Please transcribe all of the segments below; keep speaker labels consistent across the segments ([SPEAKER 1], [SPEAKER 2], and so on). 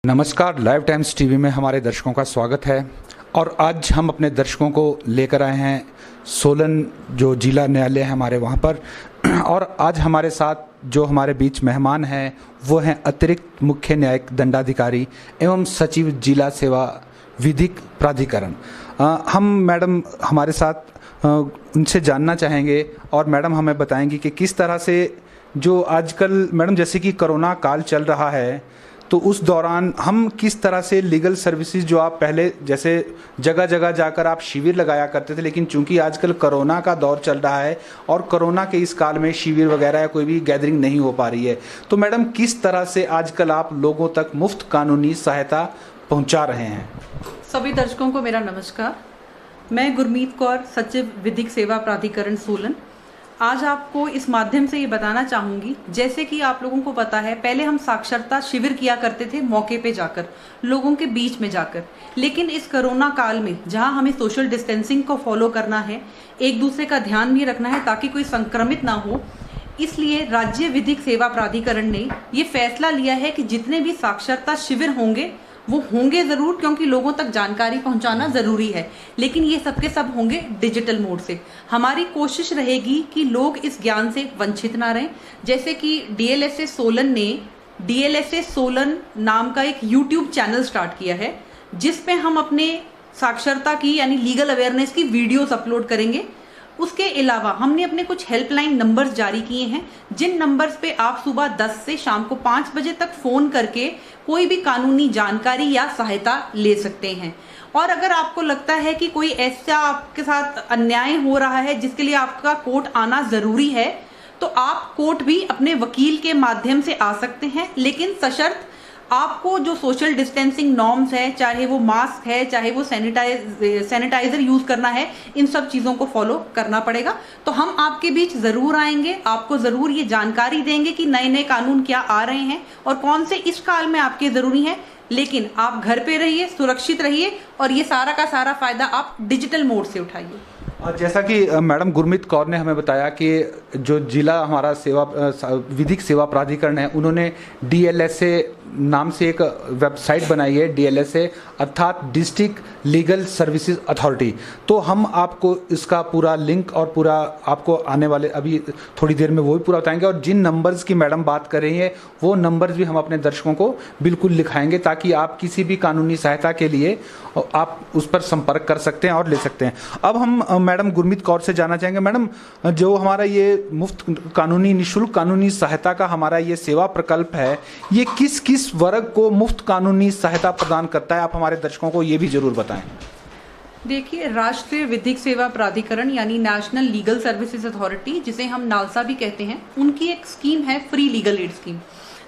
[SPEAKER 1] नमस्कार, live times TV में हमारे दर्शकों का स्वागत है। और आज हम अपने दर्शकों को लेकर आए हैं सोलन, जो जिला न्यायालय है हमारे वहाँ पर। और आज हमारे साथ जो हमारे बीच मेहमान हैं वो हैं अतिरिक्त मुख्य न्यायिक दंडाधिकारी एवं सचिव जिला सेवा विधिक प्राधिकरण। हम मैडम हमारे साथ उनसे जानना चाहेंगे और मैडम हमें बताएंगी कि किस तरह से जो आजकल मैडम जैसे कि कोरोना काल चल रहा है, तो उस दौरान हम किस तरह से लीगल सर्विसेज जो आप पहले जैसे जगह जगह जाकर आप शिविर लगाया करते थे, लेकिन चूंकि आजकल कोरोना का दौर चल रहा है और कोरोना के इस काल में शिविर वगैरह या कोई भी गैदरिंग नहीं हो पा रही है, तो मैडम किस तरह से आजकल आप लोगों तक मुफ्त कानूनी सहायता पहुंचा रहे हैं?
[SPEAKER 2] सभी दर्शकों को मेरा नमस्कार। मैं गुरमीत कौर, सचिव विधिक सेवा प्राधिकरण सोलन। आज आपको इस माध्यम से ये बताना चाहूँगी, जैसे कि आप लोगों को पता है पहले हम साक्षरता शिविर किया करते थे मौके पे जाकर, लोगों के बीच में जाकर। लेकिन इस कोरोना काल में जहाँ हमें सोशल डिस्टेंसिंग को फॉलो करना है, एक दूसरे का ध्यान भी रखना है ताकि कोई संक्रमित ना हो, इसलिए राज्य विधिक सेवा प्राधिकरण ने ये फैसला लिया है कि जितने भी साक्षरता शिविर होंगे वो होंगे ज़रूर, क्योंकि लोगों तक जानकारी पहुंचाना ज़रूरी है, लेकिन ये सबके सब होंगे डिजिटल मोड से। हमारी कोशिश रहेगी कि लोग इस ज्ञान से वंचित ना रहें। जैसे कि डीएलएसए सोलन ने डीएलएसए सोलन नाम का एक यूट्यूब चैनल स्टार्ट किया है, जिस पे हम अपने साक्षरता की यानी लीगल अवेयरनेस की वीडियोस अपलोड करेंगे। उसके अलावा हमने अपने कुछ हेल्पलाइन नंबर्स जारी किए हैं, जिन नंबर्स पे आप सुबह 10 से शाम को 5 बजे तक फ़ोन करके कोई भी कानूनी जानकारी या सहायता ले सकते हैं। और अगर आपको लगता है कि कोई ऐसा आपके साथ अन्याय हो रहा है जिसके लिए आपका कोर्ट आना ज़रूरी है, तो आप कोर्ट भी अपने वकील के माध्यम से आ सकते हैं, लेकिन सशर्त आपको जो सोशल डिस्टेंसिंग नॉर्म्स है, चाहे वो मास्क है, चाहे वो सैनिटाइजर यूज करना है, इन सब चीज़ों को फॉलो करना पड़ेगा। तो हम आपके बीच ज़रूर आएंगे, आपको ज़रूर ये जानकारी देंगे कि नए नए कानून क्या आ रहे हैं और कौन से इस काल में आपके ज़रूरी हैं। लेकिन आप घर पे रहिए, सुरक्षित रहिए और ये सारा का सारा फायदा आप डिजिटल मोड से उठाइए।
[SPEAKER 1] और जैसा कि मैडम गुरमीत कौर ने हमें बताया कि जो जिला हमारा विधिक सेवा प्राधिकरण है, उन्होंने डीएलएसए नाम से एक वेबसाइट बनाई है, डीएलएसए अर्थात डिस्ट्रिक्ट लीगल सर्विसेज अथॉरिटी। तो हम आपको इसका पूरा लिंक और पूरा आपको आने वाले अभी थोड़ी देर में वो भी पूरा बताएंगे। और जिन नंबर्स की मैडम बात कर रही हैं वो नंबर्स भी हम अपने दर्शकों को बिल्कुल लिखाएंगे, ताकि आप किसी भी कानूनी सहायता के लिए आप उस पर संपर्क कर सकते हैं और ले सकते हैं। अब हम मैडम गुरमीत कौर से जानना चाहेंगे, मैडम जो हमारा ये मुफ्त कानूनी निःशुल्क कानूनी सहायता का हमारा ये सेवा प्रकल्प है, ये किस किस वर्ग को मुफ्त कानूनी सहायता प्रदान करता है, आप हमारे दर्शकों को ये भी जरूर बताएं।
[SPEAKER 2] देखिए, राष्ट्रीय विधिक सेवा प्राधिकरण यानी नेशनल लीगल सर्विसेज अथॉरिटी, जिसे हम नालसा भी कहते हैं, उनकी एक स्कीम है फ्री लीगल एड स्कीम,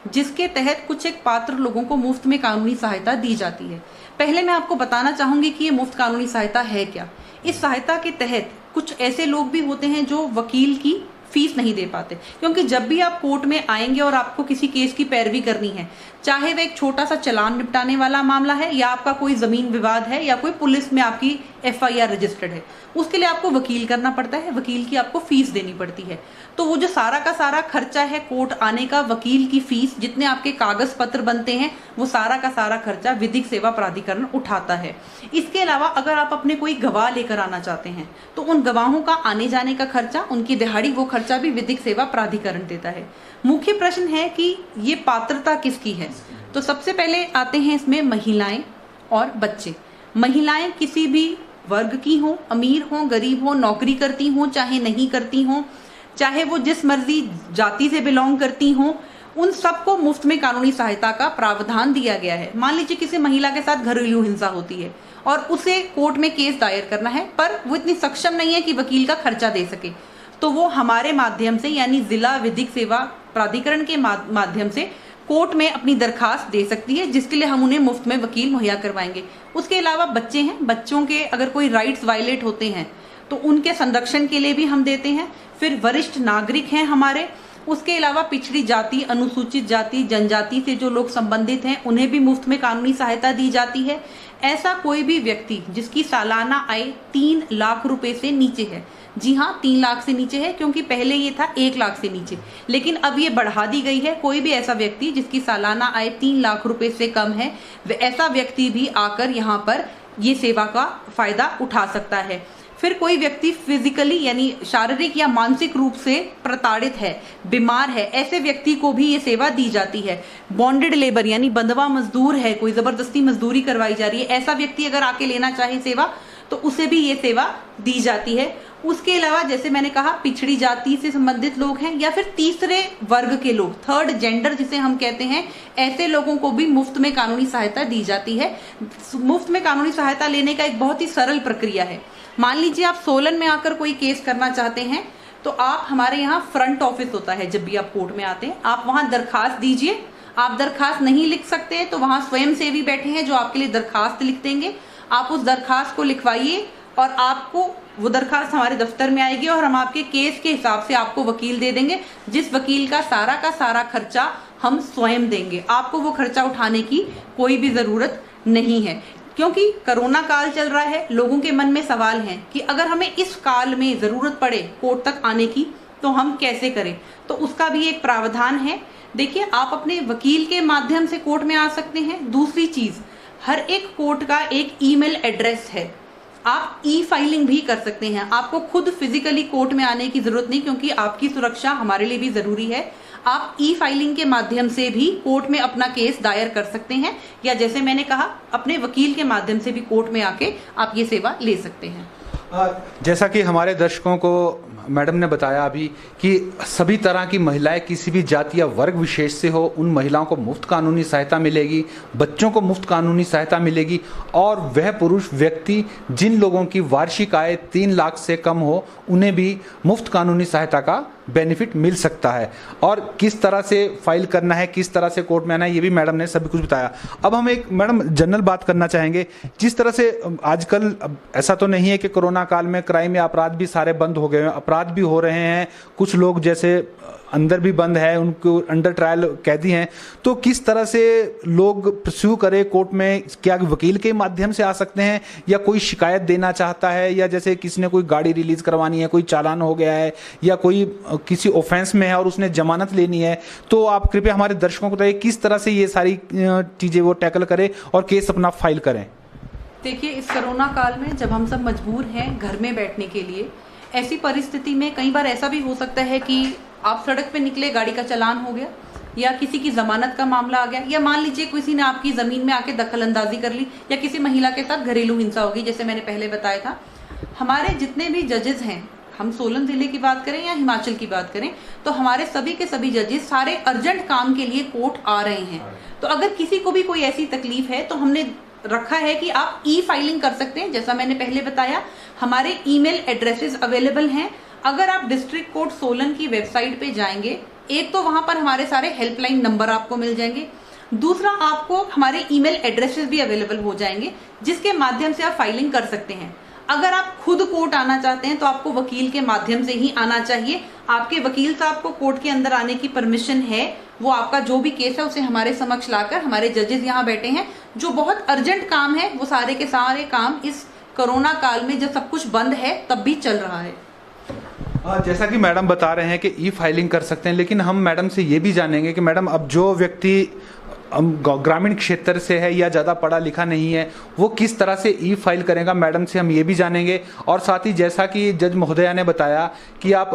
[SPEAKER 2] जिसके तहत कुछ एक पात्र लोगों को मुफ्त में कानूनी सहायता दी जाती है। पहले मैं आपको बताना चाहूंगी कि ये मुफ्त कानूनी सहायता है क्या। इस सहायता के तहत कुछ ऐसे लोग भी होते हैं जो वकील की फीस नहीं दे पाते, क्योंकि जब भी आप कोर्ट में आएंगे और आपको किसी केस की पैरवी करनी है, चाहे वह एक छोटा सा चालान निपटाने वाला मामला है या आपका कोई जमीन विवाद है या कोई पुलिस में आपकी एफआईआर रजिस्टर्ड है, उसके लिए आपको वकील करना पड़ता है, वकील की आपको फीस देनी पड़ती है। तो वो जो सारा का सारा खर्चा है कोर्ट आने का, वकील की फीस, जितने आपके कागज पत्र बनते हैं, वो सारा का सारा खर्चा विधिक सेवा प्राधिकरण उठाता है। इसके अलावा अगर आप अपने कोई गवाह लेकर आना चाहते हैं तो उन गवाहों का आने जाने का खर्चा, उनकी दिहाड़ी, वो खर्चा भी विधिक सेवा प्राधिकरण देता है। मुख्य प्रश्न है कि ये पात्रता किसकी है, तो सबसे पहले आते हैं इसमें महिलाएं और बच्चे। महिलाएं किसी भी वर्ग की हो, अमीर हो, गरीब हो, नौकरी करती हो चाहे नहीं करती हो, चाहे वो जिस मर्जी जाति से बिलोंग करती हो, उन सबको मुफ्त में कानूनी सहायता का प्रावधान दिया गया है। मान लीजिए किसी महिला के साथ घरेलू हिंसा होती है और उसे कोर्ट में केस दायर करना है, पर वो इतनी सक्षम नहीं है कि वकील का खर्चा दे सके, तो वो हमारे माध्यम से यानी जिला विधिक सेवा प्राधिकरण के माध्यम से कोर्ट में अपनी दरखास्त दे सकती है, जिसके लिए हम उन्हें मुफ्त में वकील मुहैया करवाएंगे। उसके अलावा बच्चे हैं, बच्चों के अगर कोई राइट्स वायलेट होते हैं तो उनके संरक्षण के लिए भी हम देते हैं। फिर वरिष्ठ नागरिक हैं हमारे, उसके अलावा पिछड़ी जाति, अनुसूचित जाति, जनजाति से जो लोग संबंधित हैं उन्हें भी मुफ्त में कानूनी सहायता दी जाती है। ऐसा कोई भी व्यक्ति जिसकी सालाना आय 3 लाख रुपए से नीचे है, जी हाँ 3 लाख से नीचे है, क्योंकि पहले ये था 1 लाख से नीचे, लेकिन अब ये बढ़ा दी गई है। कोई भी ऐसा व्यक्ति जिसकी सालाना आय 3 लाख रुपए से कम है, ऐसा व्यक्ति भी आकर यहाँ पर ये सेवा का फायदा उठा सकता है। फिर कोई व्यक्ति फिजिकली यानी शारीरिक या मानसिक रूप से प्रताड़ित है, बीमार है, ऐसे व्यक्ति को भी ये सेवा दी जाती है। बॉन्डेड लेबर यानी बंधवा मजदूर है, कोई जबरदस्ती मजदूरी करवाई जा रही है, ऐसा व्यक्ति अगर आके लेना चाहे सेवा तो उसे भी ये सेवा दी जाती है। उसके अलावा जैसे मैंने कहा पिछड़ी जाति से संबंधित लोग हैं या फिर तीसरे वर्ग के लोग, थर्ड जेंडर जिसे हम कहते हैं, ऐसे लोगों को भी मुफ्त में कानूनी सहायता दी जाती है। मुफ्त में कानूनी सहायता लेने का एक बहुत ही सरल प्रक्रिया है। मान लीजिए आप सोलन में आकर कोई केस करना चाहते हैं तो आप हमारे यहाँ फ्रंट ऑफिस होता है, जब भी आप कोर्ट में आते हैं आप वहाँ दरखास्त दीजिए। आप दरखास्त नहीं लिख सकते तो वहाँ स्वयंसेवी बैठे हैं जो आपके लिए दरखास्त लिख देंगे। आप उस दरखास्त को लिखवाइए और आपको वो दरखास्त हमारे दफ्तर में आएगी और हम आपके केस के हिसाब से आपको वकील दे देंगे, जिस वकील का सारा खर्चा हम स्वयं देंगे। आपको वो खर्चा उठाने की कोई भी जरूरत नहीं है, क्योंकि कोरोना काल चल रहा है। लोगों के मन में सवाल है कि अगर हमें इस काल में जरूरत पड़े कोर्ट तक आने की तो हम कैसे करें, तो उसका भी एक प्रावधान है। देखिए, आप अपने वकील के माध्यम से कोर्ट में आ सकते हैं। दूसरी चीज, हर एक कोर्ट का एक ईमेल एड्रेस है, आप ई फाइलिंग भी कर सकते हैं। आपको खुद फिजिकली कोर्ट में आने की जरूरत नहीं, क्योंकि आपकी सुरक्षा हमारे लिए भी जरूरी है। आप ई फाइलिंग के माध्यम से भी कोर्ट में अपना केस दायर कर सकते हैं, या जैसे मैंने कहा अपने वकील के माध्यम से भी कोर्ट में आके आप ये सेवा ले सकते हैं।
[SPEAKER 1] जैसा कि हमारे दर्शकों को मैडम ने बताया अभी कि सभी तरह की महिलाएं किसी भी जाति या वर्ग विशेष से हो, उन महिलाओं को मुफ्त कानूनी सहायता मिलेगी, बच्चों को मुफ्त कानूनी सहायता मिलेगी, और वह पुरुष व्यक्ति जिन लोगों की वार्षिक आय 3 लाख से कम हो उन्हें भी मुफ्त कानूनी सहायता का बेनिफिट मिल सकता है। और किस तरह से फाइल करना है, किस तरह से कोर्ट में आना है, ये भी मैडम ने सभी कुछ बताया। अब हम एक मैडम जनरल बात करना चाहेंगे, जिस तरह से आजकल ऐसा तो नहीं है कि कोरोना काल में क्राइम या अपराध भी सारे बंद हो गए हैं, अपराध भी हो रहे हैं, कुछ लोग जैसे अंदर भी बंद है, उनको अंडर ट्रायल कैदी हैं, तो किस तरह से लोग परस्यू करें कोर्ट में? क्या वकील के माध्यम से आ सकते हैं, या कोई शिकायत देना चाहता है, या जैसे किसी ने कोई गाड़ी रिलीज करवानी है, कोई चालान हो गया है, या कोई किसी ऑफेंस में है और उसने जमानत लेनी है, तो आप कृपया हमारे दर्शकों को बताइए किस तरह से ये सारी चीजें वो टैकल करें और केस अपना फाइल करें।
[SPEAKER 2] देखिए, इस कोरोना काल में जब हम सब मजबूर हैं घर में बैठने के लिए, ऐसी परिस्थिति में कई बार ऐसा भी हो सकता है कि आप सड़क पे निकले, गाड़ी का चालान हो गया, या किसी की जमानत का मामला आ गया, या मान लीजिए किसी ने आपकी जमीन में आके दखल अंदाजी कर ली, या किसी महिला के साथ घरेलू हिंसा होगी, जैसे मैंने पहले बताया था। हमारे जितने भी जजेस हैं, हम सोलन जिले की बात करें या हिमाचल की बात करें, तो हमारे सभी के सभी जजेस सारे अर्जेंट काम के लिए कोर्ट आ रहे हैं। तो अगर किसी को भी कोई ऐसी तकलीफ है तो हमने रखा है कि आप ई फाइलिंग कर सकते हैं। जैसा मैंने पहले बताया, हमारे ईमेल एड्रेसेस अवेलेबल हैं। अगर आप डिस्ट्रिक्ट कोर्ट सोलन की वेबसाइट पे जाएंगे, एक तो वहां पर हमारे सारे हेल्पलाइन नंबर आपको मिल जाएंगे, दूसरा आपको हमारे ईमेल एड्रेसेस भी अवेलेबल हो जाएंगे, जिसके माध्यम से आप फाइलिंग कर सकते हैं। अगर आप खुद कोर्ट आना चाहते हैं तो आपको वकील के माध्यम से ही आना चाहिए। आपके वकील साहब को कोर्ट के अंदर आने की परमिशन है, वो आपका जो भी केस है उसे हमारे समक्ष लाकर, हमारे जजेस यहाँ बैठे हैं, जो बहुत अर्जेंट काम है वो सारे के सारे काम इस कोरोना काल में जब सब कुछ बंद है तब भी चल रहा है।
[SPEAKER 1] जैसा कि मैडम बता रहे हैं कि ई फाइलिंग कर सकते हैं, लेकिन हम मैडम से ये भी जानेंगे कि मैडम अब जो व्यक्ति ग्रामीण क्षेत्र से है या ज़्यादा पढ़ा लिखा नहीं है, वो किस तरह से ई फाइल करेगा, मैडम से हम ये भी जानेंगे। और साथ ही जैसा कि जज महोदया ने बताया कि आप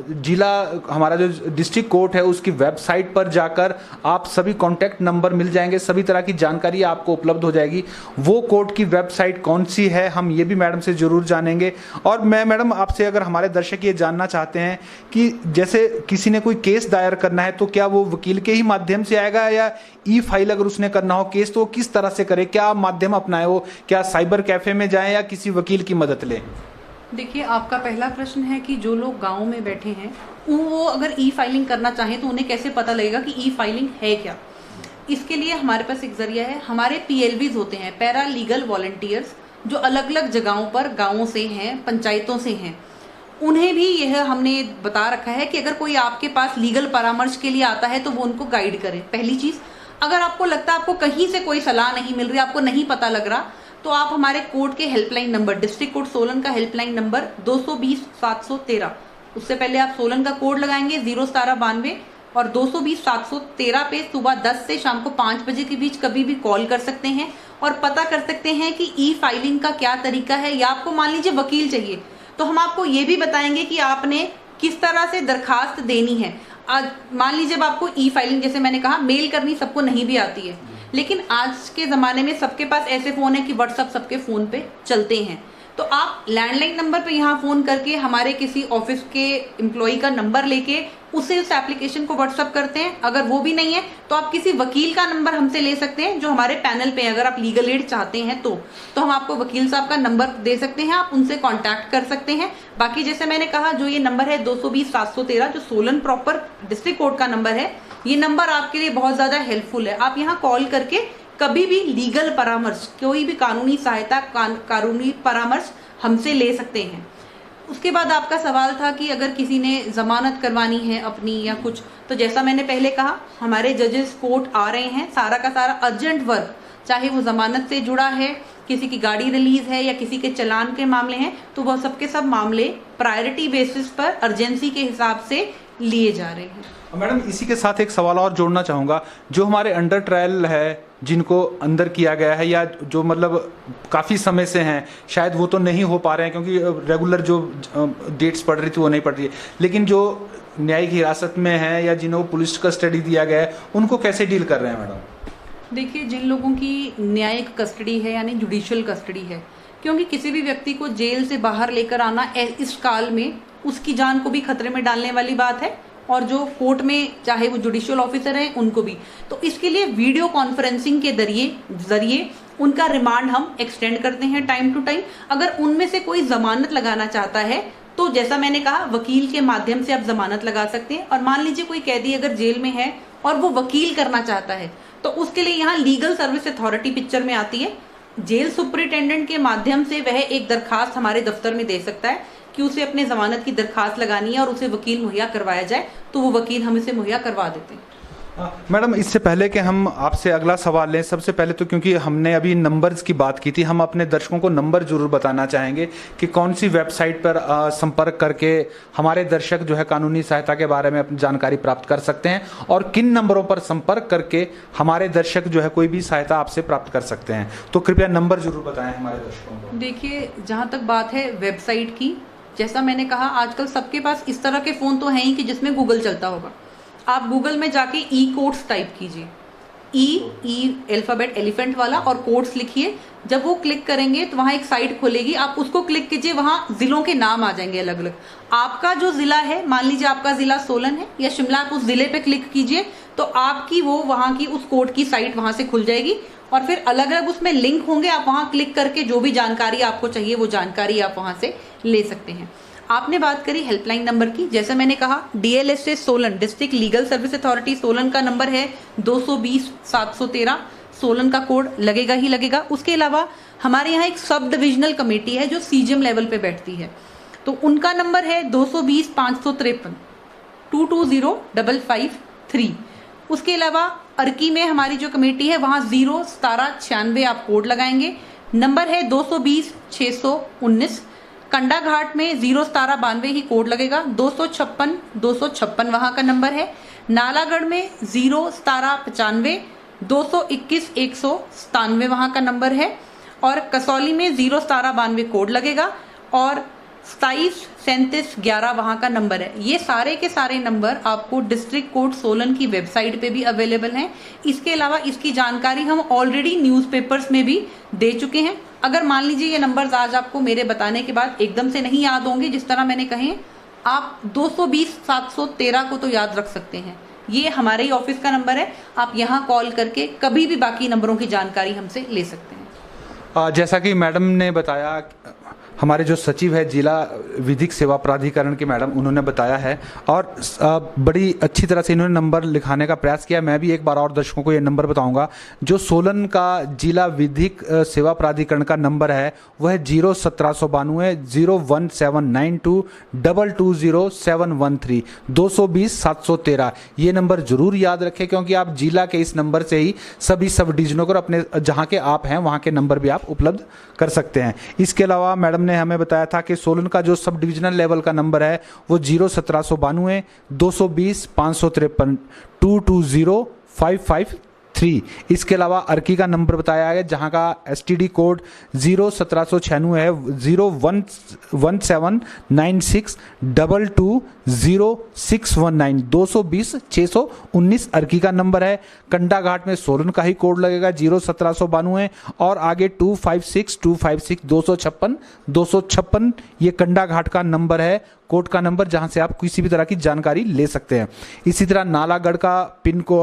[SPEAKER 1] जिला, हमारा जो डिस्ट्रिक्ट कोर्ट है उसकी वेबसाइट पर जाकर आप सभी कॉन्टैक्ट नंबर मिल जाएंगे, सभी तरह की जानकारी आपको उपलब्ध हो जाएगी। वो कोर्ट की वेबसाइट कौन सी है, हम ये भी मैडम से ज़रूर जानेंगे। और मैं मैडम आपसे, अगर हमारे दर्शक ये जानना चाहते हैं कि जैसे किसी ने कोई केस दायर करना है तो क्या वो वकील के ही माध्यम से आएगा, या ई फाइल अगर उसने करना हो केस तो वो किस तरह से करे, क्या माध्यम अपनाए, वो क्या साइबर कैफे में जाए या किसी वकील की मदद ले?
[SPEAKER 2] देखिए, आपका पहला प्रश्न है कि जो लोग गांव में बैठे हैं वो अगर ई फाइलिंग करना चाहें तो उन्हें कैसे पता लगेगा कि ई फाइलिंग है क्या। इसके लिए हमारे पास एक जरिया है, हमारे PLVs होते हैं, पैरा लीगल वॉलंटियर्स, जो अलग अलग जगहों पर गाँवों से हैं, पंचायतों से हैं। उन्हें भी यह हमने बता रखा है कि अगर कोई आपके पास लीगल परामर्श के लिए आता है तो वो उनको गाइड करें। पहली चीज, अगर आपको लगता है आपको कहीं से कोई सलाह नहीं मिल रही, आपको नहीं पता लग रहा, तो आप हमारे कोर्ट के helpline number, district court Solan का हेल्पलाइन नंबर 220-713, उससे पहले आप सोलन का कोड लगाएंगे 01792 और 220-713 पे सुबह 10 से शाम को 5 बजे के बीच कभी भी कॉल कर सकते हैं और पता कर सकते हैं कि ई फाइलिंग का क्या तरीका है। या आपको मान लीजिए वकील चाहिए तो हम आपको ये भी बताएंगे कि आपने किस तरह से दरखास्त देनी है। आज मान लीजिए अब आपको ई फाइलिंग, जैसे मैंने कहा, मेल करनी सबको नहीं भी आती है, लेकिन आज के ज़माने में सबके पास ऐसे फ़ोन है कि व्हाट्सअप सबके फ़ोन पे चलते हैं। तो आप लैंडलाइन नंबर पे यहाँ फ़ोन करके हमारे किसी ऑफिस के एम्प्लॉय का नंबर लेके उसे उस एप्लीकेशन को व्हाट्सअप करते हैं। अगर वो भी नहीं है तो आप किसी वकील का नंबर हमसे ले सकते हैं जो हमारे पैनल पे है। अगर आप लीगल एड चाहते हैं तो हम आपको वकील साहब का नंबर दे सकते हैं, आप उनसे कॉन्टैक्ट कर सकते हैं। बाकी जैसे मैंने कहा, जो ये नंबर है 220-713 जो सोलन प्रॉपर डिस्ट्रिक्ट कोर्ट का नंबर है, ये नंबर आपके लिए बहुत ज़्यादा हेल्पफुल है। आप यहाँ कॉल करके कभी भी लीगल परामर्श, कोई भी कानूनी सहायता, कानूनी परामर्श हमसे ले सकते हैं। उसके बाद आपका सवाल था कि अगर किसी ने जमानत करवानी है अपनी या कुछ, तो जैसा मैंने पहले कहा, हमारे जजेस कोर्ट आ रहे हैं। सारा का सारा अर्जेंट वर्क, चाहे वो जमानत से जुड़ा है, किसी की गाड़ी रिलीज है या किसी के चालान के मामले हैं, तो वह सबके सब मामले प्रायोरिटी बेसिस पर अर्जेंसी के हिसाब से लिए जा रहे हैं।
[SPEAKER 1] मैडम, इसी के साथ एक सवाल और जोड़ना चाहूँगा। जो हमारे अंडर ट्रायल है, जिनको अंदर किया गया है या जो मतलब काफ़ी समय से हैं, शायद वो तो नहीं हो पा रहे हैं क्योंकि रेगुलर जो डेट्स पड़ रही थी वो नहीं पड़ रही है, लेकिन जो न्यायिक हिरासत में है या जिन्हें पुलिस कस्टडी दिया गया है, उनको कैसे डील कर रहे हैं मैडम?
[SPEAKER 2] देखिए, जिन लोगों की न्यायिक कस्टडी है यानी जुडिशियल कस्टडी है, क्योंकि किसी भी व्यक्ति को जेल से बाहर लेकर आना इस काल में उसकी जान को भी खतरे में डालने वाली बात है, और जो कोर्ट में चाहे वो जुडिशियल ऑफिसर हैं उनको भी। तो इसके लिए वीडियो कॉन्फ्रेंसिंग के जरिए उनका रिमांड हम एक्सटेंड करते हैं टाइम टू टाइम। अगर उनमें से कोई जमानत लगाना चाहता है तो जैसा मैंने कहा, वकील के माध्यम से आप जमानत लगा सकते हैं। और मान लीजिए कोई कैदी अगर जेल में है और वो वकील करना चाहता है तो उसके लिए यहाँ लीगल सर्विस अथॉरिटी पिक्चर में आती है। जेल सुपरिटेंडेंट के माध्यम से वह एक दरखास्त हमारे दफ्तर में दे सकता है कि उसे अपने जमानत की दरखास्त लगानी है और उसे वकील मुहैया करवाया जाए, तो वो वकील हम इसे मुहैया करवा देते हैं।
[SPEAKER 1] मैडम, इससे पहले कि हम आपसे अगला सवाल लें, सबसे पहले तो क्योंकि हमने अभी नंबर्स की बात की थी, हम अपने दर्शकों को नंबर जरूर बताना चाहेंगे कि कौन सी वेबसाइट पर संपर्क करके हमारे दर्शक जो है कानूनी सहायता के बारे में अपनी जानकारी प्राप्त कर सकते हैं, और किन नंबरों पर संपर्क करके हमारे दर्शक जो है कोई भी सहायता आपसे प्राप्त कर सकते हैं। तो कृपया नंबर जरूर बताएं हमारे दर्शकों को।
[SPEAKER 2] देखिए, जहाँ तक बात है वेबसाइट की, जैसा मैंने कहा, आजकल सबके पास इस तरह के फ़ोन तो हैं ही कि जिसमें गूगल चलता होगा। आप गूगल में जाके ई कोर्ट्स टाइप कीजिए, ई अल्फ़ाबेट एलिफेंट वाला, और कोर्ट्स लिखिए। जब वो क्लिक करेंगे तो वहाँ एक साइट खुलेगी, आप उसको क्लिक कीजिए, वहाँ ज़िलों के नाम आ जाएंगे अलग अलग। आपका जो ज़िला है, मान लीजिए आपका ज़िला सोलन है या शिमला, आप उस ज़िले पे क्लिक कीजिए तो आपकी वो वहाँ की उस कोर्ट की साइट वहाँ से खुल जाएगी, और फिर अलग अलग उसमें लिंक होंगे। आप वहाँ क्लिक करके जो भी जानकारी आपको चाहिए वो जानकारी आप वहाँ से ले सकते हैं। आपने बात करी हेल्पलाइन नंबर की, जैसे मैंने कहा, DLSA Solan, district legal service authority Solan का नंबर है 220-713, सोलन का कोड लगेगा ही लगेगा। उसके अलावा हमारे यहाँ एक सब डिविजनल कमेटी है जो CGM लेवल पे बैठती है, तो उनका नंबर है 220-553, 220-553। उसके अलावा अर्की में हमारी जो कमेटी है वहाँ 01796 आप कोड लगाएंगे, नंबर है 220-619। कंडा घाट में 01792 ही कोड लगेगा, 256 वहाँ का नंबर है। नालागढ़ में 01795, 221-197 वहाँ का नंबर है, और कसौली में 01792 कोड लगेगा, और 27-37-11 वहाँ का नंबर है। ये सारे के सारे नंबर आपको डिस्ट्रिक्ट कोर्ट सोलन की वेबसाइट पे भी अवेलेबल हैं। इसके अलावा इसकी जानकारी हम ऑलरेडी न्यूज़पेपर्स में भी दे चुके हैं। अगर मान लीजिए ये नंबर्स आज आपको मेरे बताने के बाद एकदम से नहीं याद होंगे, जिस तरह मैंने कहे, आप 220-713 को तो याद रख सकते हैं। ये हमारे ही ऑफिस का नंबर है, आप यहाँ कॉल करके कभी भी बाकी नंबरों की जानकारी हमसे ले सकते हैं।
[SPEAKER 1] जैसा कि मैडम ने बताया, हमारे जो सचिव है जिला विधिक सेवा प्राधिकरण के मैडम, उन्होंने बताया है और बड़ी अच्छी तरह से इन्होंने नंबर लिखाने का प्रयास किया। मैं भी एक बार और दर्शकों को ये नंबर बताऊंगा। जो सोलन का जिला विधिक सेवा प्राधिकरण का नंबर है वह है 01792 01792 220713 220-713। ये नंबर जरूर याद रखें, क्योंकि आप जिला के इस नंबर से ही सभी सब डिवीजनों को अपने जहाँ के आप हैं वहाँ के नंबर भी आप उपलब्ध कर सकते हैं। इसके अलावा मैडम ने हमें बताया था कि सोलन का जो सब डिविजनल लेवल का नंबर है वो 01792 220-553 220-553। इसके अलावा अर्की का नंबर बताया गया जहां का STD कोड 01796 है 01796 220619 220-619 अर्की का नंबर है। कंडा घाट में सोलन का ही कोड लगेगा 01792 और आगे 256 256 ये कंडा घाट का नंबर है, कोड का नंबर, जहां से आप किसी भी तरह की जानकारी ले सकते हैं। इसी तरह नालागढ़ का पिन को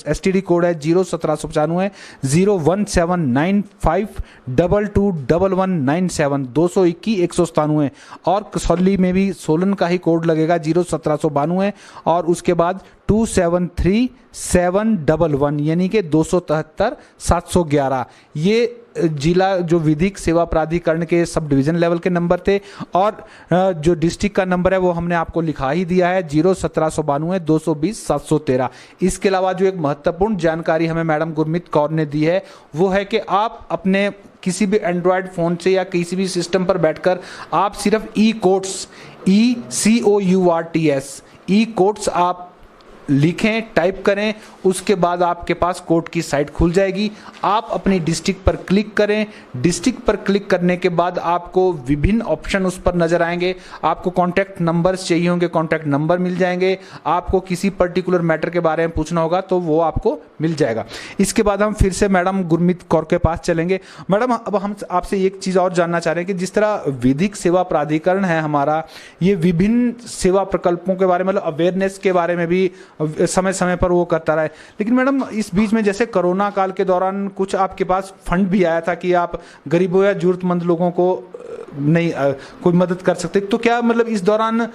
[SPEAKER 1] STD कोड है 01795 01795 221197 221-197 और कसौली में भी सोलन का ही कोड लगेगा 01792 और उसके बाद 273711 यानी कि 273-711। ये जिला जो विधिक सेवा प्राधिकरण के सब डिवीजन लेवल के नंबर थे और जो डिस्ट्रिक्ट का नंबर है वो हमने आपको लिखा ही दिया है 01792 220-713। इसके अलावा जो एक महत्वपूर्ण जानकारी हमें मैडम गुरमीत कौर ने दी है वो है कि आप अपने किसी भी एंड्रॉयड फ़ोन से या किसी भी सिस्टम पर बैठकर आप सिर्फ ई-कोर्ट्स ई-COURTS आप लिखें, टाइप करें, उसके बाद आपके पास कोर्ट की साइट खुल जाएगी। आप अपनी डिस्ट्रिक्ट पर क्लिक करें। डिस्ट्रिक्ट पर क्लिक करने के बाद आपको विभिन्न ऑप्शन उस पर नजर आएंगे। आपको कॉन्टैक्ट नंबर्स चाहिए होंगे, कॉन्टैक्ट नंबर मिल जाएंगे। आपको किसी पर्टिकुलर मैटर के बारे में पूछना होगा तो वो आपको मिल जाएगा। इसके बाद हम फिर से मैडम गुरमीत कौर के पास चलेंगे। मैडम, अब हम आपसे एक चीज़ और जानना चाह रहे हैं कि जिस तरह विधिक सेवा प्राधिकरण है हमारा, ये विभिन्न सेवा प्रकल्पों के बारे में, मतलब अवेयरनेस के बारे में भी समय समय पर वो करता रहा है। लेकिन मैडम, इस बीच में जैसे कोरोना काल के दौरान कुछ आपके पास फंड भी आया था कि आप गरीबों या जरूरतमंद लोगों को नहीं कोई मदद कर सकते, तो क्या मतलब इस दौरान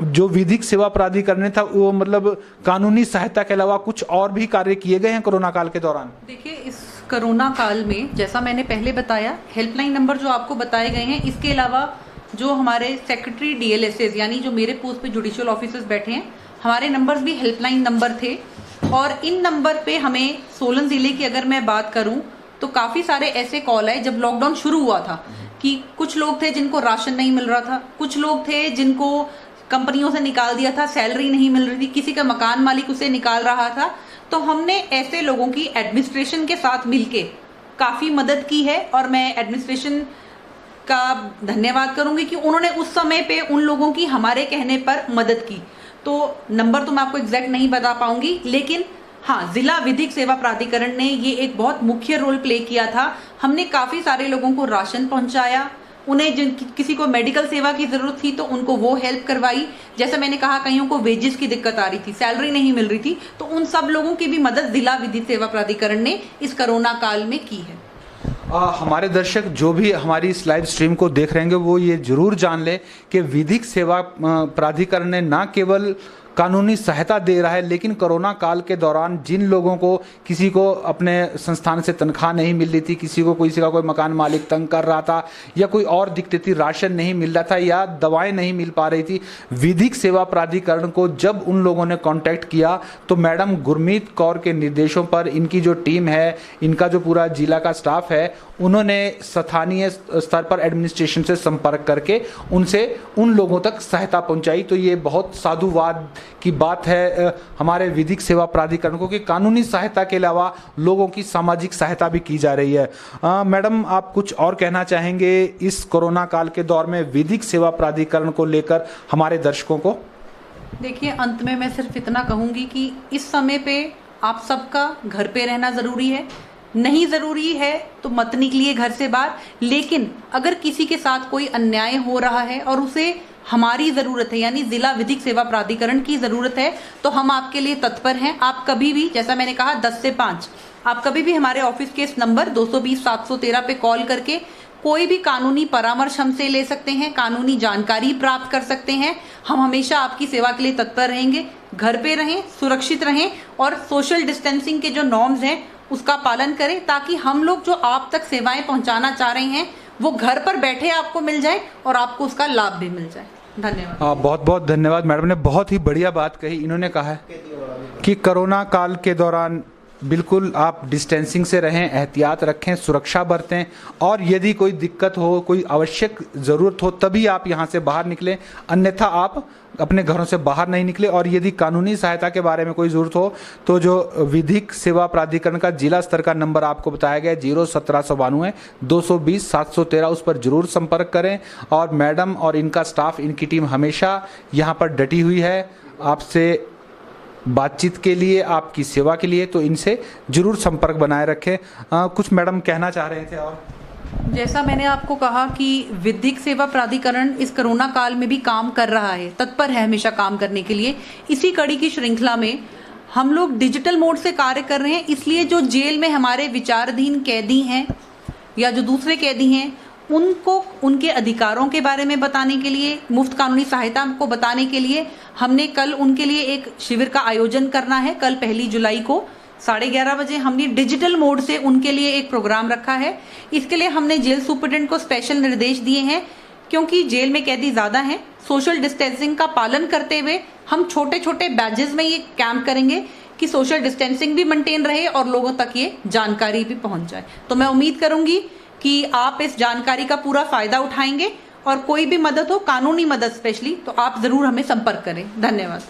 [SPEAKER 1] जो विधिक सेवा प्राधिकरण था वो मतलब कानूनी सहायता के अलावा कुछ और भी कार्य किए गए हैं कोरोना काल के दौरान?
[SPEAKER 2] देखिए, इस कोरोना काल में जैसा मैंने पहले बताया, हेल्पलाइन नंबर जो आपको बताए गए हैं, इसके अलावा जो हमारे सेक्रेटरी DLSS यानी जो मेरे पोस्ट पे जुडिशियल ऑफिसर्स बैठे हैं, हमारे नंबर्स भी हेल्पलाइन नंबर थे। और इन नंबर पे हमें सोलन ज़िले की अगर मैं बात करूं तो काफ़ी सारे ऐसे कॉल आए जब लॉकडाउन शुरू हुआ था कि कुछ लोग थे जिनको राशन नहीं मिल रहा था, कुछ लोग थे जिनको कंपनियों से निकाल दिया था, सैलरी नहीं मिल रही थी, किसी का मकान मालिक उसे निकाल रहा था। तो हमने ऐसे लोगों की एडमिनिस्ट्रेशन के साथ मिलके काफ़ी मदद की है और मैं एडमिनिस्ट्रेशन का धन्यवाद करूंगी कि उन्होंने उस समय पे उन लोगों की हमारे कहने पर मदद की। तो नंबर तो मैं आपको एग्जैक्ट नहीं बता पाऊंगी, लेकिन हाँ, जिला विधिक सेवा प्राधिकरण ने ये एक बहुत मुख्य रोल प्ले किया था। हमने काफ़ी सारे लोगों को राशन पहुंचाया, उन्हें जिन किसी को मेडिकल सेवा की ज़रूरत थी तो उनको वो हेल्प करवाई। जैसे मैंने कहा, कईयों को वेजेस की दिक्कत आ रही थी, सैलरी नहीं मिल रही थी, तो उन सब लोगों की भी मदद जिला विधिक सेवा प्राधिकरण ने इस कोरोना काल में की है।
[SPEAKER 1] हमारे दर्शक जो भी हमारी इस लाइव स्ट्रीम को देख रहे हैं वो ये जरूर जान ले कि विधिक सेवा प्राधिकरण ने ना केवल कानूनी सहायता दे रहा है, लेकिन कोरोना काल के दौरान जिन लोगों को, किसी को अपने संस्थान से तनख्वाह नहीं मिल रही थी, किसी का कोई मकान मालिक तंग कर रहा था या कोई और दिक्कत थी, राशन नहीं मिल रहा था या दवाएं नहीं मिल पा रही थी, विधिक सेवा प्राधिकरण को जब उन लोगों ने कांटेक्ट किया तो मैडम गुरमीत कौर के निर्देशों पर इनकी जो टीम है, इनका जो पूरा जिला का स्टाफ है, उन्होंने स्थानीय स्तर पर एडमिनिस्ट्रेशन से संपर्क करके उनसे उन लोगों तक सहायता पहुंचाई। तो ये बहुत साधुवाद की बात है हमारे विधिक सेवा प्राधिकरण को कि कानूनी सहायता के अलावा लोगों की सामाजिक सहायता भी की जा रही है। मैडम, आप कुछ और कहना चाहेंगे इस कोरोना काल के दौर में विधिक सेवा प्राधिकरण को लेकर हमारे दर्शकों को?
[SPEAKER 2] देखिए, अंत में मैं सिर्फ इतना कहूँगी कि इस समय पे आप सबका घर पे रहना ज़रूरी है। नहीं ज़रूरी है तो मत निकलिए घर से बाहर, लेकिन अगर किसी के साथ कोई अन्याय हो रहा है और उसे हमारी ज़रूरत है, यानी जिला विधिक सेवा प्राधिकरण की ज़रूरत है, तो हम आपके लिए तत्पर हैं। आप कभी भी, जैसा मैंने कहा 10 से 5, आप कभी भी हमारे ऑफिस के इस नंबर 220-713 पे कॉल करके कोई भी कानूनी परामर्श हमसे ले सकते हैं, कानूनी जानकारी प्राप्त कर सकते हैं। हम हमेशा आपकी सेवा के लिए तत्पर रहेंगे। घर पे रहें, सुरक्षित रहें और सोशल डिस्टेंसिंग के जो नॉर्म्स हैं उसका पालन करें, ताकि हम लोग जो आप तक सेवाएं पहुंचाना चाह रहे हैं वो घर पर बैठे आपको मिल जाए और आपको उसका लाभ भी मिल जाए। धन्यवाद।
[SPEAKER 1] बहुत बहुत धन्यवाद। मैडम ने बहुत ही बढ़िया बात कही। इन्होंने कहा है कि कोरोना काल के दौरान बिल्कुल आप डिस्टेंसिंग से रहें, एहतियात रखें, सुरक्षा बरतें और यदि कोई दिक्कत हो, कोई आवश्यक ज़रूरत हो तभी आप यहाँ से बाहर निकलें, अन्यथा आप अपने घरों से बाहर नहीं निकले। और यदि कानूनी सहायता के बारे में कोई ज़रूरत हो तो जो विधिक सेवा प्राधिकरण का जिला स्तर का नंबर आपको बताया गया 01792 220 713, उस पर जरूर संपर्क करें। और मैडम और इनका स्टाफ, इनकी टीम हमेशा यहाँ पर डटी हुई है आपसे बातचीत के लिए, आपकी सेवा के लिए, तो इनसे जरूर संपर्क बनाए रखें। कुछ मैडम कहना चाह रहे थे? और
[SPEAKER 2] जैसा मैंने आपको कहा कि विधिक सेवा प्राधिकरण इस कोरोना काल में भी काम कर रहा है, तत्पर है हमेशा काम करने के लिए। इसी कड़ी की श्रृंखला में हम लोग डिजिटल मोड से कार्य कर रहे हैं, इसलिए जो जेल में हमारे विचाराधीन कैदी हैं या जो दूसरे कैदी हैं उनको उनके अधिकारों के बारे में बताने के लिए, मुफ्त कानूनी सहायता को बताने के लिए हमने कल उनके लिए एक शिविर का आयोजन करना है। कल 1 जुलाई को 11:30 बजे हमने डिजिटल मोड से उनके लिए एक प्रोग्राम रखा है। इसके लिए हमने जेल सुपरिटेंडेंट को स्पेशल निर्देश दिए हैं, क्योंकि जेल में कैदी ज़्यादा हैं। सोशल डिस्टेंसिंग का पालन करते हुए हम छोटे छोटे बैचेज में ये कैंप करेंगे कि सोशल डिस्टेंसिंग भी मेंटेन रहे और लोगों तक ये जानकारी भी पहुंच जाए। तो मैं उम्मीद करूंगी कि आप इस जानकारी का पूरा फायदा उठाएंगे और कोई भी मदद हो, कानूनी मदद स्पेशली, तो आप ज़रूर हमें संपर्क करें। धन्यवाद।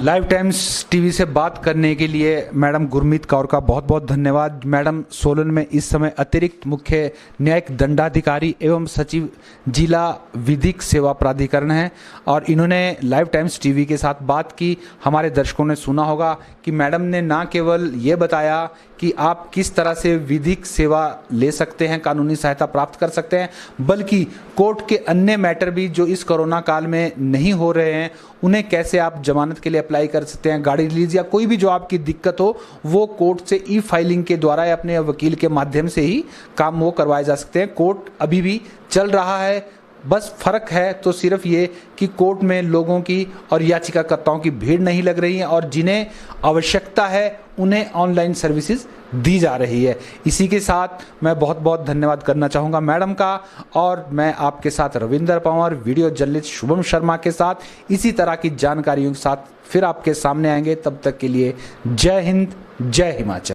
[SPEAKER 1] लाइव टाइम्स टीवी से बात करने के लिए मैडम गुरमीत कौर का बहुत बहुत धन्यवाद। मैडम सोलन में इस समय अतिरिक्त मुख्य न्यायिक दंडाधिकारी एवं सचिव जिला विधिक सेवा प्राधिकरण हैं और इन्होंने लाइव टाइम्स टीवी के साथ बात की। हमारे दर्शकों ने सुना होगा कि मैडम ने ना केवल ये बताया कि आप किस तरह से विधिक सेवा ले सकते हैं, कानूनी सहायता प्राप्त कर सकते हैं, बल्कि कोर्ट के अन्य मैटर भी जो इस कोरोना काल में नहीं हो रहे हैं उन्हें कैसे आप जमानत के लिए अप्लाई कर सकते हैं, गाड़ी रिलीज या कोई भी जो आपकी दिक्कत हो वो कोर्ट से ई फाइलिंग के द्वारा या अपने वकील के माध्यम से ही काम वो करवाए जा सकते हैं। कोर्ट अभी भी चल रहा है, बस फर्क है तो सिर्फ ये कि कोर्ट में लोगों की और याचिकाकर्ताओं की भीड़ नहीं लग रही है और जिन्हें आवश्यकता है उन्हें ऑनलाइन सर्विसेज दी जा रही है। इसी के साथ मैं बहुत बहुत धन्यवाद करना चाहूँगा मैडम का, और मैं आपके साथ रविंदर पंवर, वीडियो जर्नलिस्ट शुभम शर्मा के साथ इसी तरह की जानकारियों के साथ फिर आपके सामने आएंगे। तब तक के लिए जय हिंद, जय हिमाचल।